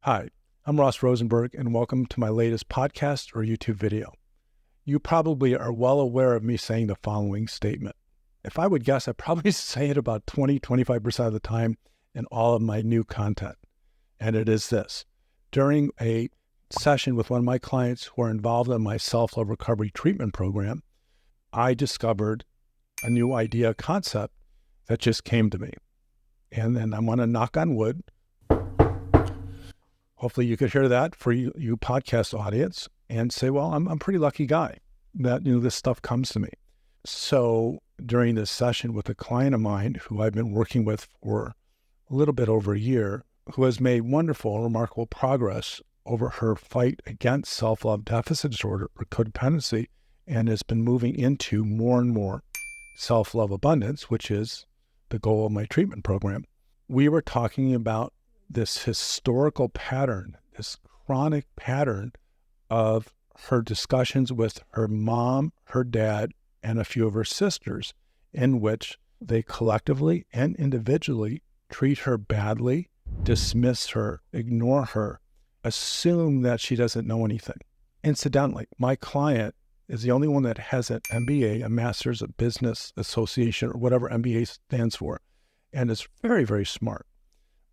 Hi, I'm Ross Rosenberg, and welcome to my latest podcast or YouTube video. You probably are well aware of me saying the following statement. If I would guess, I probably say it about 20-25% of the time in all of my new content. And it is this. During a session with one of my clients who are involved in my self-love recovery treatment program, I discovered a new idea, concept that just came to me. And then I'm going to knock on wood. Hopefully you could hear that for you podcast audience and say, well, I'm a pretty lucky guy that, this stuff comes to me. So during this session with a client of mine who I've been working with for a little bit over a year, who has made wonderful and remarkable progress over her fight against self-love deficit disorder or codependency, and has been moving into more and more self-love abundance, which is the goal of my treatment program. We were talking about this historical pattern, this chronic pattern of her discussions with her mom, her dad, and a few of her sisters, in which they collectively and individually treat her badly, dismiss her, ignore her, assume that she doesn't know anything. Incidentally, my client is the only one that has an MBA, a Master's of Business Association, or whatever MBA stands for, and is very, very smart.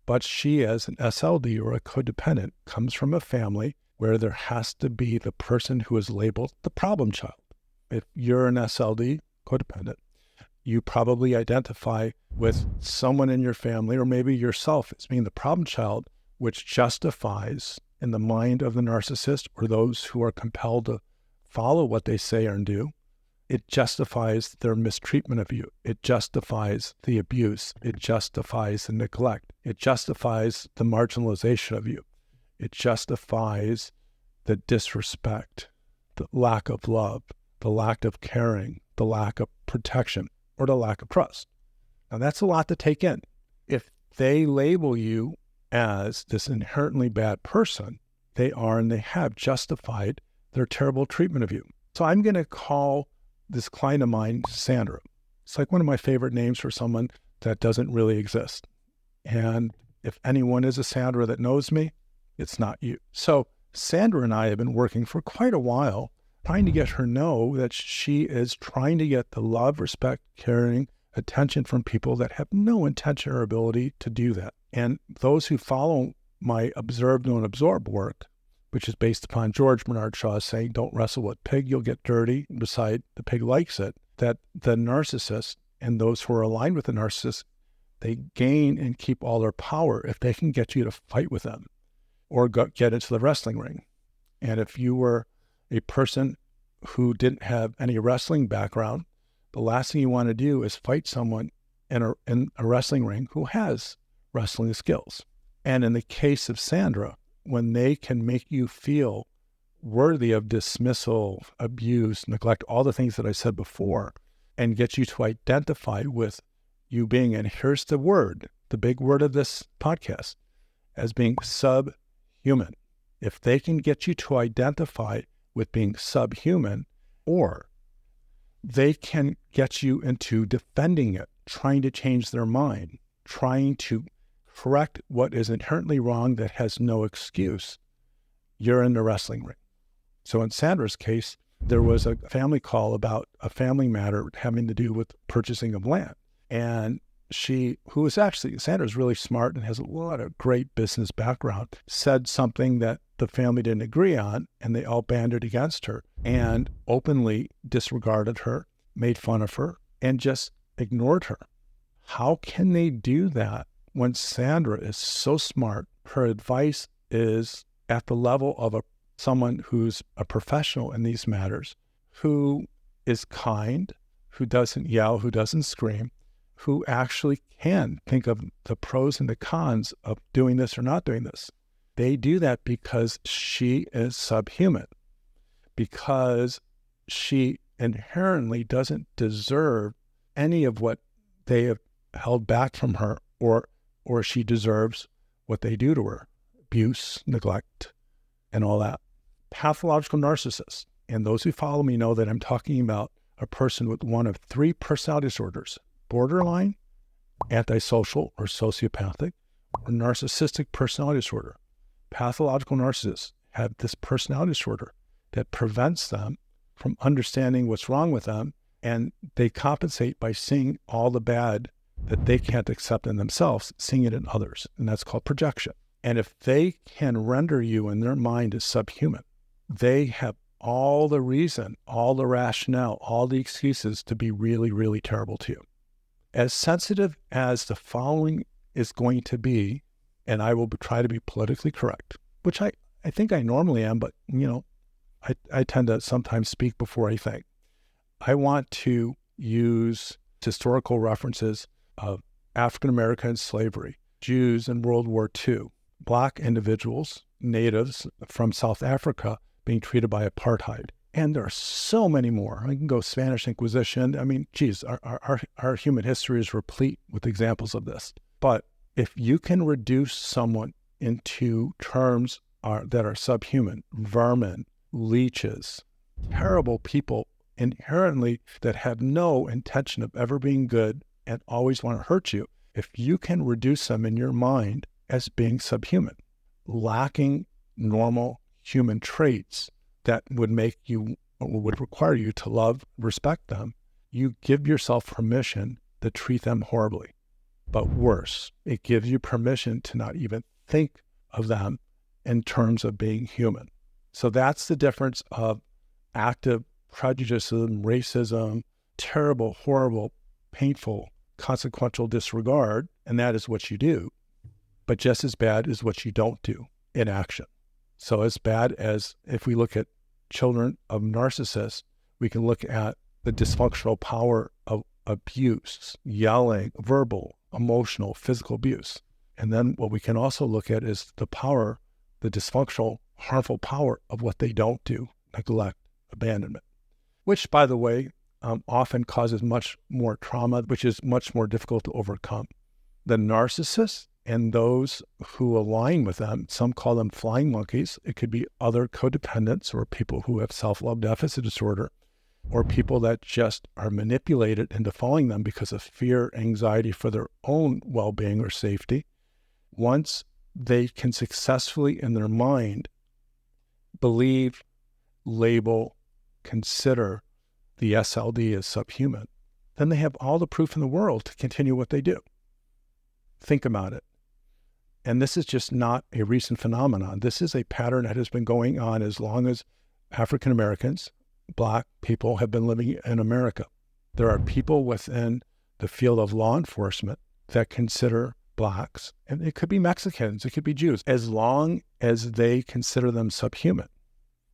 But she, as an SLD or a codependent, comes from a family where there has to be the person who is labeled the problem child. If you're an SLD, codependent, you probably identify with someone in your family or maybe yourself as being the problem child, which justifies in the mind of the narcissist or those who are compelled to follow what they say and do. It justifies their mistreatment of you. It justifies the abuse. It justifies the neglect. It justifies the marginalization of you. It justifies the disrespect, the lack of love, the lack of caring, the lack of protection, or the lack of trust. Now, that's a lot to take in. If they label you as this inherently bad person, they are and they have justified their terrible treatment of you. So I'm going to call this client of mine, Sandra. It's like one of my favorite names for someone that doesn't really exist. And if anyone is a Sandra that knows me, it's not you. So Sandra and I have been working for quite a while, trying to get her to know that she is trying to get the love, respect, caring, attention from people that have no intention or ability to do that. And those who follow my observe, don't absorb work, which is based upon George Bernard Shaw's saying, don't wrestle with pig, you'll get dirty. Beside the pig likes it, that the narcissist and those who are aligned with the narcissist, they gain and keep all their power if they can get you to fight with them or get into the wrestling ring. And if you were a person who didn't have any wrestling background, the last thing you want to do is fight someone in a wrestling ring who has wrestling skills. And in the case of Sandra, when they can make you feel worthy of dismissal, abuse, neglect, all the things that I said before, and get you to identify with you being, and here's the word, the big word of this podcast, as being subhuman. If they can get you to identify with being subhuman, or they can get you into defending it, trying to change their mind, trying to correct what is inherently wrong that has no excuse, you're in the wrestling ring. So in Sandra's case, there was a family call about a family matter having to do with purchasing of land. And Sandra's really smart and has a lot of great business background, said something that the family didn't agree on, and they all banded against her and openly disregarded her, made fun of her, and just ignored her. How can they do that when Sandra is so smart? Her advice is at the level of someone who's a professional in these matters, who is kind, who doesn't yell, who doesn't scream, who actually can think of the pros and the cons of doing this or not doing this. They do that because she is subhuman, because she inherently doesn't deserve any of what they have held back from her, or she deserves what they do to her, abuse, neglect, and all that. Pathological narcissists, and those who follow me know that I'm talking about a person with one of three personality disorders: borderline, antisocial or sociopathic, or narcissistic personality disorder. pathological narcissists have this personality disorder that prevents them from understanding what's wrong with them, and they compensate by seeing all the bad that they can't accept in themselves, seeing it in others, and that's called projection. And if they can render you in their mind as subhuman, they have all the reason, all the rationale, all the excuses to be really, really terrible to you. As sensitive as the following is going to be, and I will try to be politically correct, which I think I normally am, but I tend to sometimes speak before I think. I want to use historical references of African-American slavery, Jews in World War II, Black individuals, natives from South Africa being treated by apartheid. And there are so many more. I can go Spanish Inquisition. I mean, geez, our human history is replete with examples of this. But if you can reduce someone into terms that are subhuman, vermin, leeches, terrible people inherently that have no intention of ever being good and always want to hurt you, if you can reduce them in your mind as being subhuman, lacking normal human traits that would require you to love, respect them, you give yourself permission to treat them horribly. But worse, it gives you permission to not even think of them in terms of being human. So that's the difference of active prejudicism, racism, terrible, horrible, painful, consequential disregard, and that is what you do. But just as bad is what you don't do in action. So as bad as if we look at children of narcissists, we can look at the dysfunctional power of abuse, yelling, verbal, emotional, physical abuse. And then what we can also look at is the power, the dysfunctional, harmful power of what they don't do, neglect, abandonment, which, by the way, often causes much more trauma, which is much more difficult to overcome. The narcissists and those who align with them, some call them flying monkeys. It could be other codependents or people who have self-love deficit disorder, or people that just are manipulated into following them because of fear, anxiety for their own well-being or safety. Once they can successfully in their mind believe, label, consider the SLD as subhuman, then they have all the proof in the world to continue what they do. Think about it. And this is just not a recent phenomenon. This is a pattern that has been going on as long as African Americans, Black people have been living in America. There are people within the field of law enforcement that consider Blacks, and it could be Mexicans, it could be Jews, as long as they consider them subhuman,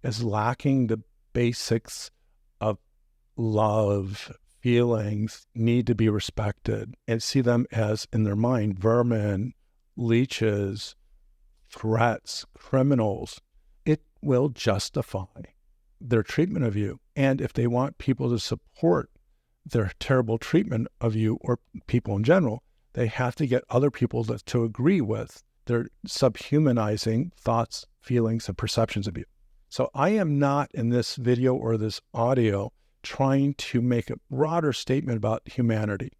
as lacking the basics of love, feelings, need to be respected, and see them as, in their mind, vermin, leeches, threats, criminals. It will justify their treatment of you. And if they want people to support their terrible treatment of you or people in general, they have to get other people to agree with their subhumanizing thoughts, feelings, and perceptions of you. So I am not in this video or this audio trying to make a broader statement about humanity.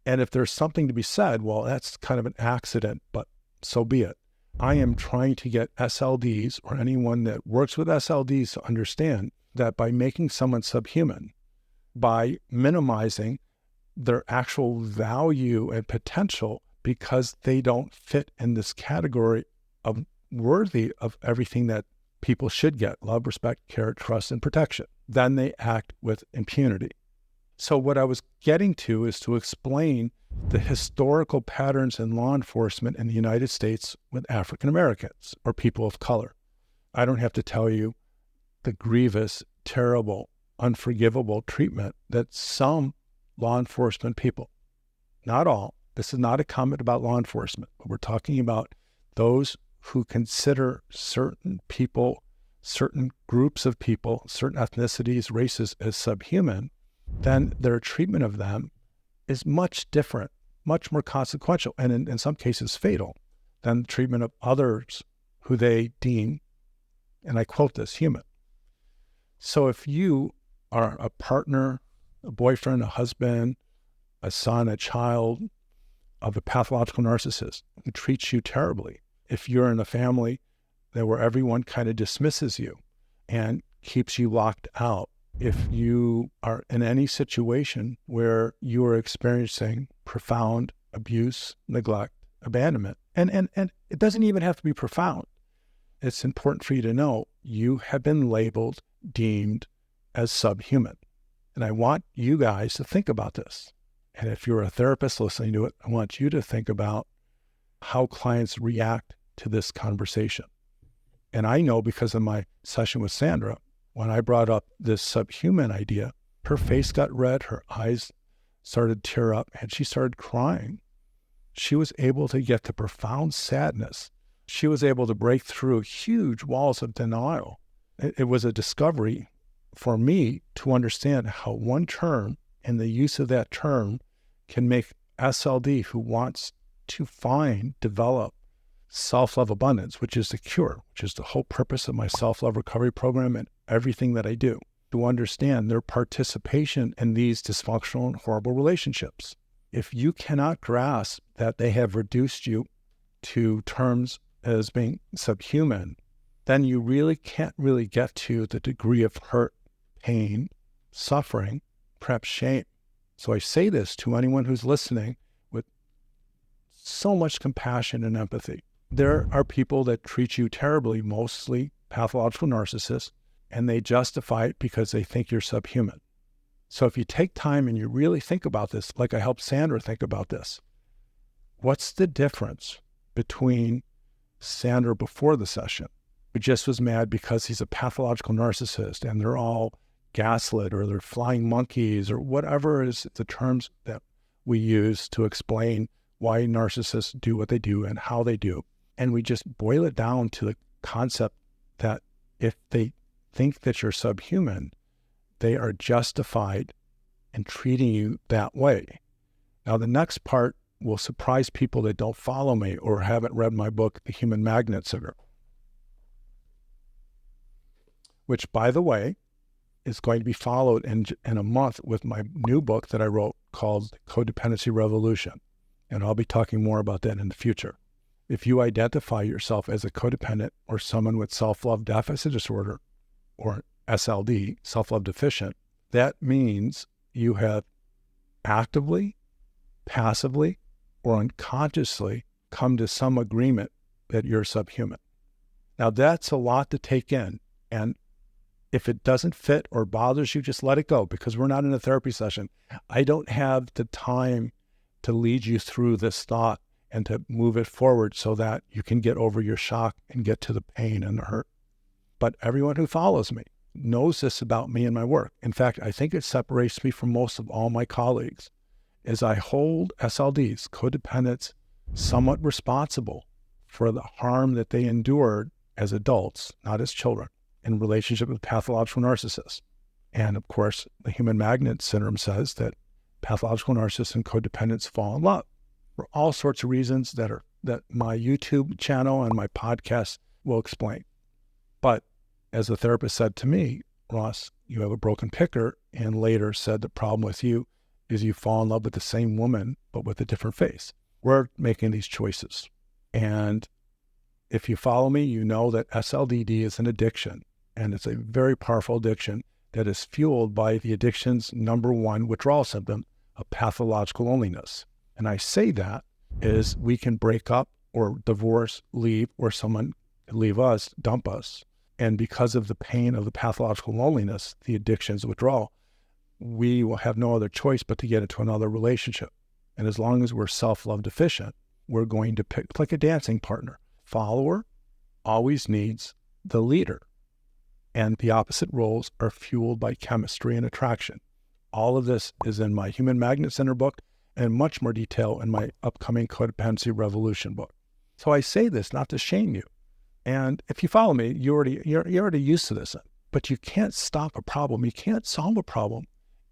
And if there's something to be said, well, that's kind of an accident, but so be it. I am trying to get SLDs or anyone that works with SLDs to understand that by making someone subhuman, by minimizing their actual value and potential because they don't fit in this category of worthy of everything that people should get: love, respect, care, trust, and protection. Then they act with impunity. So what I was getting to is to explain the historical patterns in law enforcement in the United States with African Americans or people of color. I don't have to tell you the grievous, terrible, unforgivable treatment that some law enforcement people, not all, this is not a comment about law enforcement, but we're talking about those who consider certain people, certain groups of people, certain ethnicities, races as subhuman, then their treatment of them is much different, much more consequential, and in some cases fatal, than the treatment of others who they deem, and I quote this, human. So if you are a partner, a boyfriend, a husband, a son, a child of a pathological narcissist who treats you terribly, if you're in a family where everyone kind of dismisses you and keeps you locked out. If you are in any situation where you are experiencing profound abuse, neglect, abandonment, and it doesn't even have to be profound. It's important for you to know you have been labeled, deemed as subhuman. And I want you guys to think about this. And if you're a therapist listening to it, I want you to think about how clients react to this conversation. And I know because of my session with Sandra, when I brought up this subhuman idea, her face got red, her eyes started to tear up, and she started crying. She was able to get to profound sadness. She was able to break through huge walls of denial. It was a discovery for me to understand how one term and the use of that term can make SLD, who wants to develop self-love abundance, which is the cure, which is the whole purpose of my self-love recovery program and everything that I do, to understand their participation in these dysfunctional and horrible relationships. If you cannot grasp that they have reduced you to terms as being subhuman, then you really can't really get to the degree of hurt, pain, suffering, perhaps shame. So I say this to anyone who's listening with so much compassion and empathy. There are people that treat you terribly, mostly pathological narcissists, and they justify it because they think you're subhuman. So if you take time and you really think about this, like I helped Sandra think about this, what's the difference between Sandra before the session, who just was mad because he's a pathological narcissist and they're all gaslit or they're flying monkeys or whatever is the terms that we use to explain why narcissists do what they do and how they do. And we just boil it down to the concept that if they think that you're subhuman, they are justified in treating you that way. Now, the next part will surprise people that don't follow me or haven't read my book, The Human Magnet Syndrome, which, by the way, is going to be followed in a month with my new book that I wrote called Codependency Revolution. And I'll be talking more about that in the future. If you identify yourself as a codependent or someone with self-love deficit disorder or SLD, self-love deficient, that means you have actively, passively, or unconsciously come to some agreement that you're subhuman. Now that's a lot to take in. And if it doesn't fit or bothers you, just let it go, because we're not in a therapy session. I don't have the time to lead you through this thought and to move it forward so that you can get over your shock and get to the pain and the hurt. But everyone who follows me knows this about me and my work. In fact, I think it separates me from most of all my colleagues, is I hold SLDs, codependents, somewhat responsible for the harm that they endured as adults, not as children, in relationship with pathological narcissists. And of course, the Human Magnet Syndrome says that pathological narcissists and codependents fall in love for all sorts of reasons that my YouTube channel and my podcast will explain. But as the therapist said to me, Ross, you have a broken picker, and later said the problem with you is you fall in love with the same woman, but with a different face. We're making these choices. And if you follow me, you know that SLDD is an addiction, and it's a very powerful addiction that is fueled by the addiction's number one withdrawal symptom of pathological loneliness. And I say that is we can break up or divorce, leave, or someone leave us, dump us. And because of the pain of the pathological loneliness, the addiction's withdrawal, we will have no other choice but to get into another relationship. And as long as we're self-love deficient, we're going to pick, like a dancing partner. Follower always needs the leader. And the opposite roles are fueled by chemistry and attraction. All of this is in my Human Magnet Center book and much more detail in my upcoming Codependency Revolution book. So I say this not to shame you. And if you follow me, you're already used to this. But you can't stop a problem. You can't solve a problem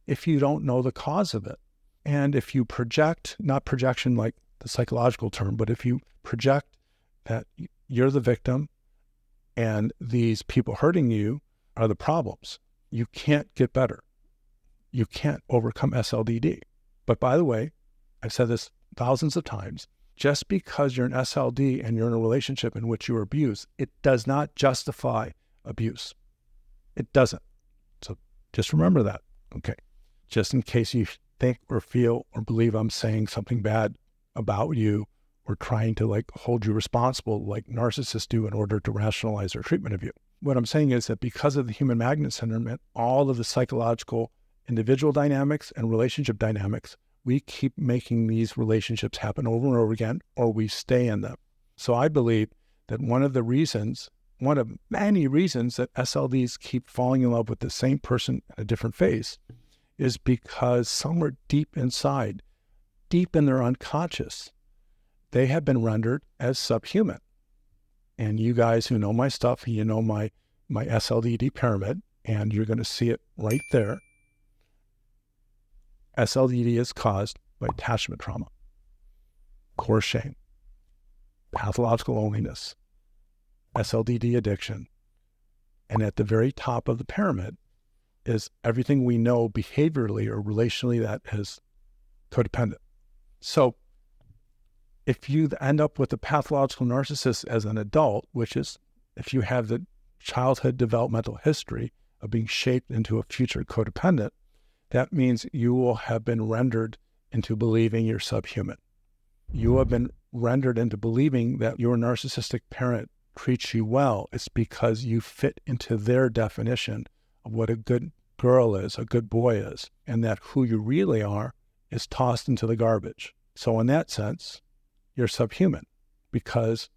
if you don't know the cause of it. And if you project, not projection like the psychological term, but if you project that you're the victim and these people hurting you are the problems, you can't get better. You can't overcome SLDD. But by the way, I've said this thousands of times, Just because you're an SLD and you're in a relationship in which you were abused, it does not justify abuse. It doesn't. So just remember that. Okay. Just in case you think or feel or believe I'm saying something bad about you or trying to hold you responsible like narcissists do in order to rationalize their treatment of you. What I'm saying is that because of the human magnet syndrome and all of the psychological individual dynamics and relationship dynamics, we keep making these relationships happen over and over again, or we stay in them. So I believe that one of many reasons that SLDs keep falling in love with the same person in a different face is because somewhere deep inside, deep in their unconscious, they have been rendered as subhuman. And you guys who know my stuff, you know my SLDD pyramid, and you're going to see it right there. SLDD is caused by attachment trauma, coerce shame, pathological loneliness, SLDD addiction. And at the very top of the pyramid is everything we know behaviorally or relationally that is codependent. So if you end up with a pathological narcissist as an adult, which is if you have the childhood developmental history of being shaped into a future codependent, that means you will have been rendered into believing you're subhuman. You have been rendered into believing that your narcissistic parent treats you well. It's because you fit into their definition of what a good girl is, a good boy is, and that who you really are is tossed into the garbage. So in that sense, you're subhuman because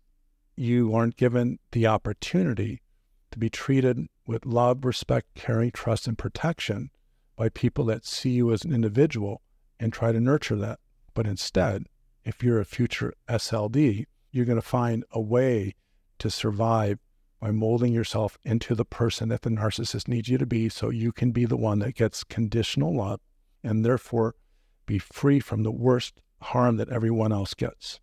you aren't given the opportunity to be treated with love, respect, caring, trust, and protection by people that see you as an individual and try to nurture that. But instead, if you're a future SLD, you're going to find a way to survive by molding yourself into the person that the narcissist needs you to be so you can be the one that gets conditional love and therefore be free from the worst harm that everyone else gets.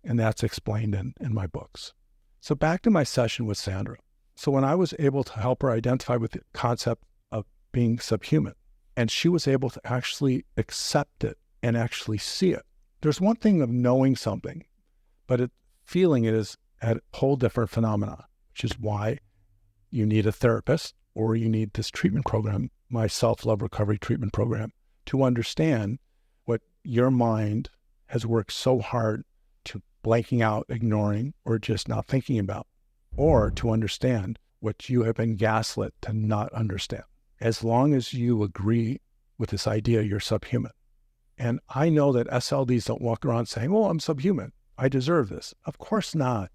And that's explained in my books. So back to my session with Sandra. So when I was able to help her identify with the concept of being subhuman, and she was able to actually accept it and actually see it. There's one thing of knowing something, but feeling it is a whole different phenomena, which is why you need a therapist or you need this treatment program, my self-love recovery treatment program, to understand what your mind has worked so hard to blanking out, ignoring, or just not thinking about, or to understand what you have been gaslit to not understand. As long as you agree with this idea, you're subhuman. And I know that SLDs don't walk around saying, oh, I'm subhuman, I deserve this. Of course not.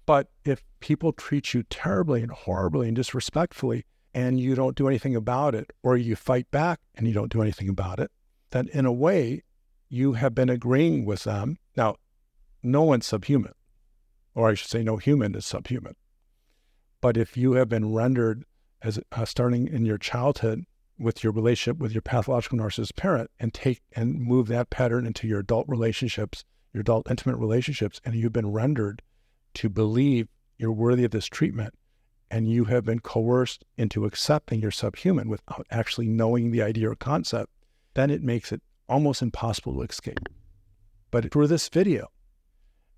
But if people treat you terribly and horribly and disrespectfully, and you don't do anything about it, or you fight back and you don't do anything about it, then in a way, you have been agreeing with them. Now, no one's subhuman, or I should say no human is subhuman. But if you have been rendered as starting in your childhood with your relationship with your pathological narcissist parent and move that pattern into your adult relationships, your adult intimate relationships, and you've been rendered to believe you're worthy of this treatment, and you have been coerced into accepting you're subhuman without actually knowing the idea or concept, then it makes it almost impossible to escape. But through this video,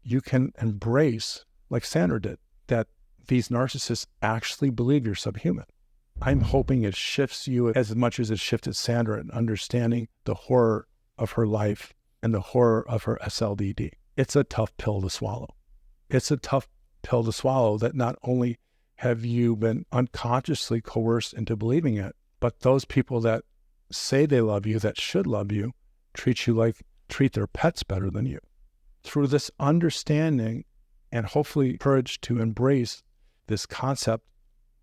you can embrace, like Sandra did, that these narcissists actually believe you're subhuman. I'm hoping it shifts you as much as it shifted Sandra in understanding the horror of her life and the horror of her SLDD. It's a tough pill to swallow. It's a tough pill to swallow that not only have you been unconsciously coerced into believing it, but those people that say they love you, that should love you, treat their pets better than you. Through this understanding and hopefully courage to embrace this concept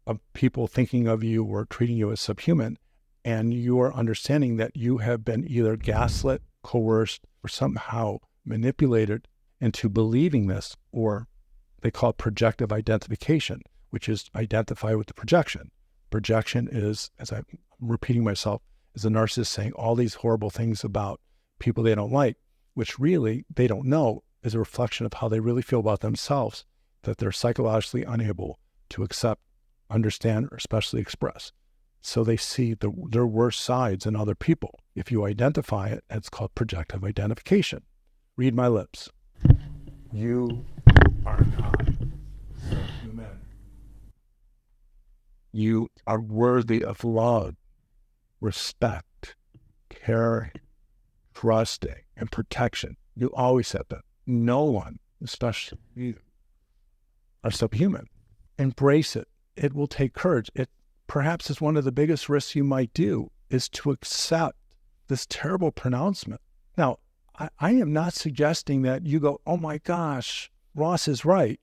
of people thinking of you or treating you as subhuman, and you are understanding that you have been either gaslit, coerced, or somehow manipulated into believing this, or they call it projective identification, which is identify with the projection. Projection is, as I'm repeating myself, is a narcissist saying all these horrible things about people they don't like, which really they don't know is a reflection of how they really feel about themselves, that they're psychologically unable to accept, understand, or especially express. So they see their worst sides in other people. If you identify it, it's called projective identification. Read my lips. You are not human. You are worthy of love, respect, care, trusting, and protection. You always have been. No one, especially you, are subhuman. Embrace it. It will take courage. It perhaps is one of the biggest risks you might do is to accept this terrible pronouncement. Now, I am not suggesting that you go, oh my gosh, Ross is right.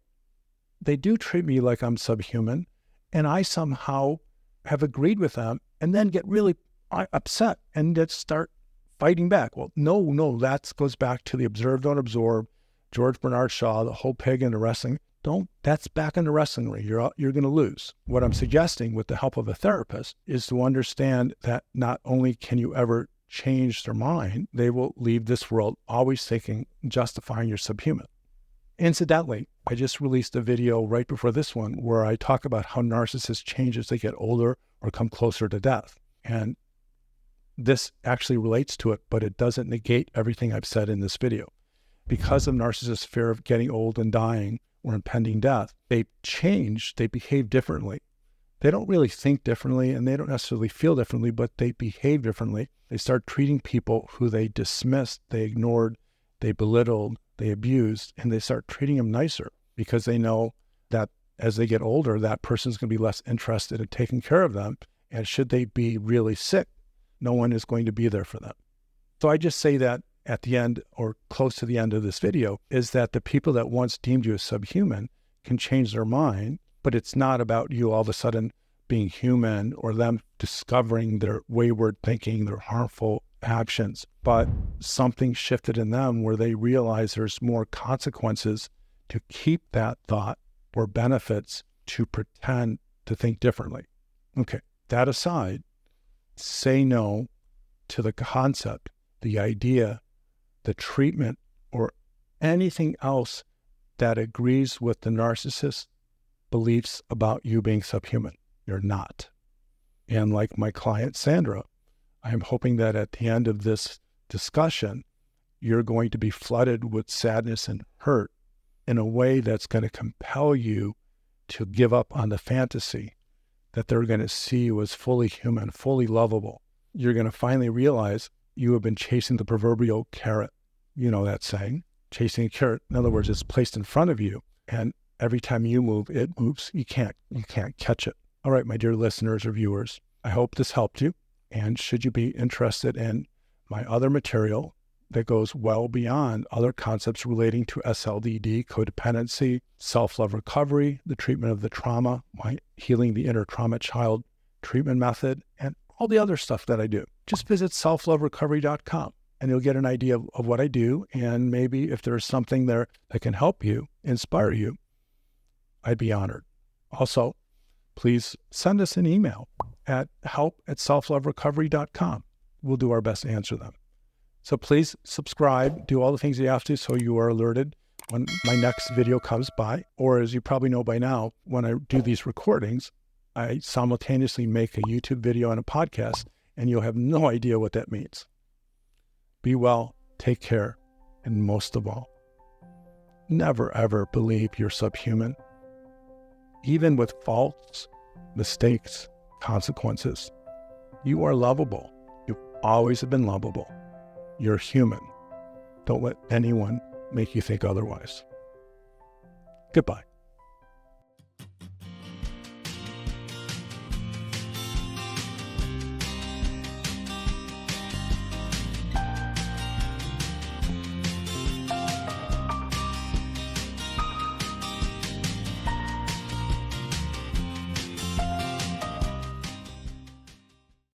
They do treat me like I'm subhuman, and I somehow have agreed with them and then get really upset and just start fighting back. Well, no, that goes back to the observe, don't absorb, George Bernard Shaw, the whole peg into wrestling. That's back in the wrestling ring. You're going to lose. What I'm suggesting with the help of a therapist is to understand that not only can you ever change their mind, they will leave this world always thinking, justifying you're subhuman. Incidentally, I just released a video right before this one where I talk about how narcissists change as they get older or come closer to death. And this actually relates to it, but it doesn't negate everything I've said in this video. Because of narcissists' fear of getting old and dying or impending death, they change, they behave differently. They don't really think differently and they don't necessarily feel differently, but they behave differently. They start treating people who they dismissed, they ignored, they belittled, they abused, and they start treating them nicer because they know that as they get older, that person's going to be less interested in taking care of them. And should they be really sick, no one is going to be there for them. So I just say that at the end or close to the end of this video is that the people that once deemed you as subhuman can change their mind, but it's not about you all of a sudden being human or them discovering their wayward thinking, their harmful actions, but something shifted in them where they realize there's more consequences to keep that thought or benefits to pretend to think differently. Okay, that aside, say no to the concept, the idea, the treatment, or anything else that agrees with the narcissist's beliefs about you being subhuman. You're not. And like my client, Sandra, I am hoping that at the end of this discussion, you're going to be flooded with sadness and hurt in a way that's going to compel you to give up on the fantasy that they're going to see you as fully human, fully lovable. You're going to finally realize you have been chasing the proverbial carrot. You know that saying, chasing a carrot. In other words, it's placed in front of you, and every time you move, it moves. You can't catch it. All right, my dear listeners or viewers, I hope this helped you. And should you be interested in my other material that goes well beyond other concepts relating to SLDD, codependency, self-love recovery, the treatment of the trauma, my healing the inner trauma child treatment method, and all the other stuff that I do, just visit selfloverecovery.com and you'll get an idea of what I do. And maybe if there's something there that can help you, inspire you, I'd be honored. Also, please send us an email at help@selfloverecovery.com. We'll do our best to answer them. So please subscribe, do all the things you have to so you are alerted when my next video comes by. Or as you probably know by now, when I do these recordings, I simultaneously make a YouTube video and a podcast, and you'll have no idea what that means. Be well, take care, and most of all, never ever believe you're subhuman. Even with faults, mistakes, consequences, you are lovable. You always have been lovable. You're human. Don't let anyone make you think otherwise. Goodbye.